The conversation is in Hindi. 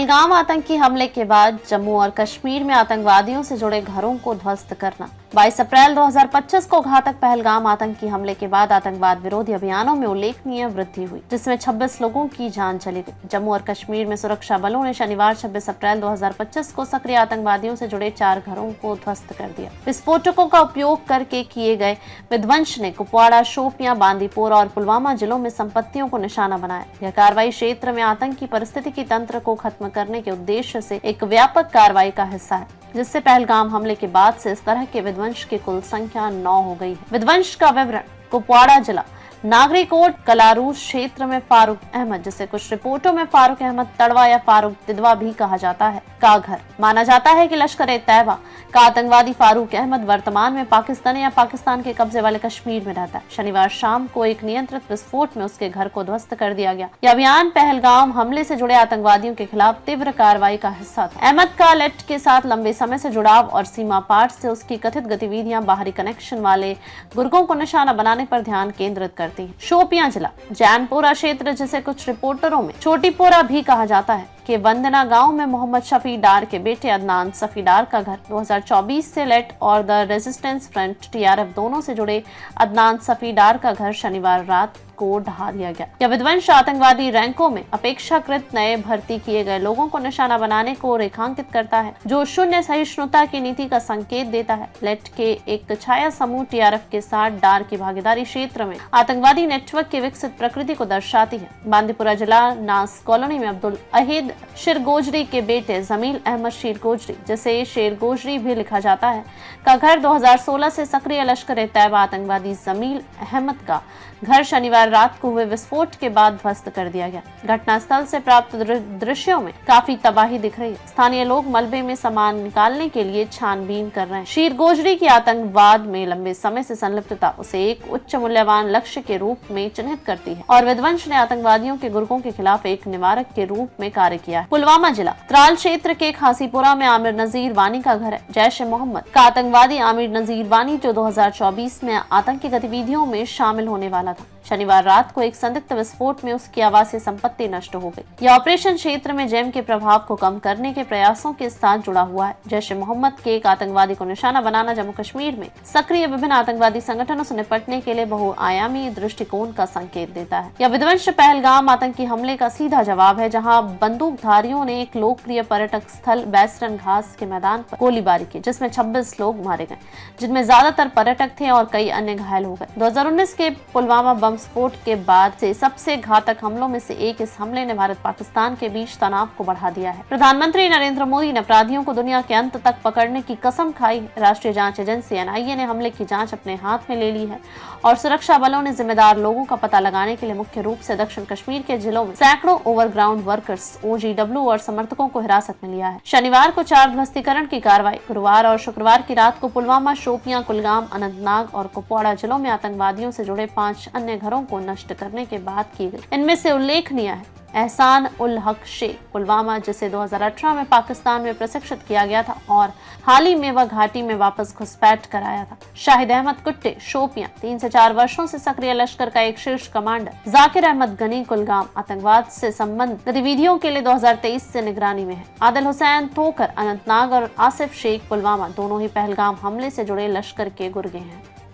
पहलगाम आतंकी हमले के बाद जम्मू और कश्मीर में आतंकवादियों से जुड़े घरों को ध्वस्त करना। 22 अप्रैल 2025 को घातक पहलगाम आतंकी हमले के बाद आतंकवाद विरोधी अभियानों में उल्लेखनीय वृद्धि हुई, जिसमें 26 लोगों की जान चली गई। जम्मू और कश्मीर में सुरक्षा बलों ने शनिवार 26 अप्रैल 2025 को सक्रिय आतंकवादियों से जुड़े 4 घरों को ध्वस्त कर दिया। विस्फोटकों का उपयोग करके किए गए विध्वंस ने कुपवाड़ा, शोपियां, बांदीपोरा और पुलवामा जिलों में संपत्तियों को निशाना बनाया। यह कार्रवाई क्षेत्र में आतंकी परिस्थिति की तंत्र को खत्म करने के उद्देश्य से एक व्यापक कार्रवाई का हिस्सा है, जिससे पहलगाम हमले के बाद से इस तरह के विध्वंस की कुल संख्या 9 हो गई है। विध्वंस का विवरण: कुपवाड़ा जिला नागरीकोट कलारूस क्षेत्र में फारूक अहमद, जिसे कुछ रिपोर्टों में फारूक अहमद तड़वा या फारूक तिदवा भी कहा जाता है, का घर। माना जाता है कि लश्कर-ए-तैयबा का आतंकवादी फारूक अहमद वर्तमान में पाकिस्तान या पाकिस्तान के कब्जे वाले कश्मीर में रहता है। शनिवार शाम को एक नियंत्रित विस्फोट में उसके घर को ध्वस्त कर दिया गया। यह अभियान पहलगाम हमले से जुड़े आतंकवादियों के खिलाफ तीव्र कार्रवाई का हिस्सा था। अहमद का लेट के साथ लंबे समय से जुड़ाव और सीमा पार से उसकी कथित गतिविधियां बाहरी कनेक्शन वाले गुर्गों को निशाना बनाने पर ध्यान केंद्रित करती है। शोपियां जिला जैनपुरा क्षेत्र, जिसे कुछ रिपोर्टरों में छोटीपोरा भी कहा जाता है, के वंदना गांव में मोहम्मद शफी डार के बेटे अदनान सफी डार का घर। 2024 से लेट और द रेजिस्टेंस फ्रंट TRF दोनों से जुड़े अदनान सफी डार का घर शनिवार रात को ढहा दिया गया। यह विध्वंस आतंकवादी रैंकों में अपेक्षाकृत नए भर्ती किए गए लोगों को निशाना बनाने को रेखांकित करता है, जो शून्य सहिष्णुता की नीति का संकेत देता है। लेट के एक छाया समूह TRF के साथ डार की भागीदारी क्षेत्र में आतंकवादी नेटवर्क की विकसित प्रकृति को दर्शाती है। बांदीपुरा जिला नास कॉलोनी में अब्दुल अहीद शिरगोजरी के बेटे जमील अहमद शिरगोजरी, जिसे शेरगोजरी भी लिखा जाता है, का घर 2016 से सक्रिय लश्कर-ए-तैयबा आतंकवादी जमील अहमद का घर शनिवार रात को हुए विस्फोट के बाद ध्वस्त कर दिया गया। घटनास्थल से प्राप्त दृश्यों में काफी तबाही दिख रही है। स्थानीय लोग मलबे में सामान निकालने के लिए छानबीन कर रहे हैं। शिरगोजरी की आतंकवाद में लंबे समय से संलिप्तता उसे एक उच्च मूल्यवान लक्ष्य के रूप में चिन्हित करती है और विध्वंस ने आतंकवादियों के गुर्गों के खिलाफ एक निवारक के रूप में कार्य किया है। पुलवामा जिला त्राल क्षेत्र के खासीपुरा में आमिर नजीर वानी का घर है। जैश-ए-मोहम्मद का आतंकवादी आमिर नजीर वानी, जो 2024 में आतंकी गतिविधियों में शामिल होने वाला था, शनिवार रात को एक संदिग्ध विस्फोट में उसकी आवासीय संपत्ति नष्ट हो गई। यह ऑपरेशन क्षेत्र में जैम के प्रभाव को कम करने के प्रयासों के साथ जुड़ा हुआ है। जैश-ए-मोहम्मद के एक आतंकवादी को निशाना बनाना जम्मू कश्मीर में सक्रिय विभिन्न आतंकवादी संगठनों से निपटने के लिए बहुआयामी दृष्टिकोण का संकेत देता है। यह विध्वंस पहलगाम आतंकी हमले का सीधा जवाब है, जहाँ बंदूकधारियों ने एक लोकप्रिय पर्यटक स्थल बैसरन घास के मैदान पर गोलीबारी की, जिसमें 26 लोग मारे गए, जिनमें ज्यादातर पर्यटक थे और कई अन्य घायल हो गए। 2019 के पुलवामा बम विस्फोट के बाद से सबसे घातक हमलों में से एक इस हमले ने भारत पाकिस्तान के बीच तनाव को बढ़ा दिया है। प्रधानमंत्री नरेंद्र मोदी ने अपराधियों को दुनिया के अंत तक पकड़ने की कसम खाई। राष्ट्रीय जांच एजेंसी NIA ने हमले की जांच अपने हाथ में ले ली है और सुरक्षा बलों ने जिम्मेदार लोगों का पता लगाने के लिए मुख्य रूप से दक्षिण कश्मीर के जिलों में सैकड़ों ओवरग्राउंड वर्कर्स OGW और समर्थकों को हिरासत में लिया है। शनिवार को 4 ध्वस्तीकरण की कार्रवाई गुरुवार और शुक्रवार की रात को पुलवामा, शोपियां, कुलगाम, अनंतनाग और कुपवाड़ा जिलों में आतंकवादियों से जुड़े 5 अन्य घरों को नष्ट करने के बाद की गई। इनमें से उल्लेखनीय है एहसान उल हक शेख पुलवामा, जिसे 2018 में पाकिस्तान में प्रशिक्षित किया गया था और हाल ही में वह घाटी में वापस घुसपैठ कर आया था। शाहिद अहमद कुट्टे, शोपियां, 3 से 4 वर्षों से सक्रिय लश्कर का एक शीर्ष कमांडर। जाकिर अहमद गनी, कुलगाम, आतंकवाद से संबंधित गतिविधियों के लिए 2023 से निगरानी में है। आदिल हुसैन थोकर, अनंतनाग और आसिफ शेख, पुलवामा, दोनों ही पहलगाम हमले से जुड़े लश्कर के गुर्गे हैं।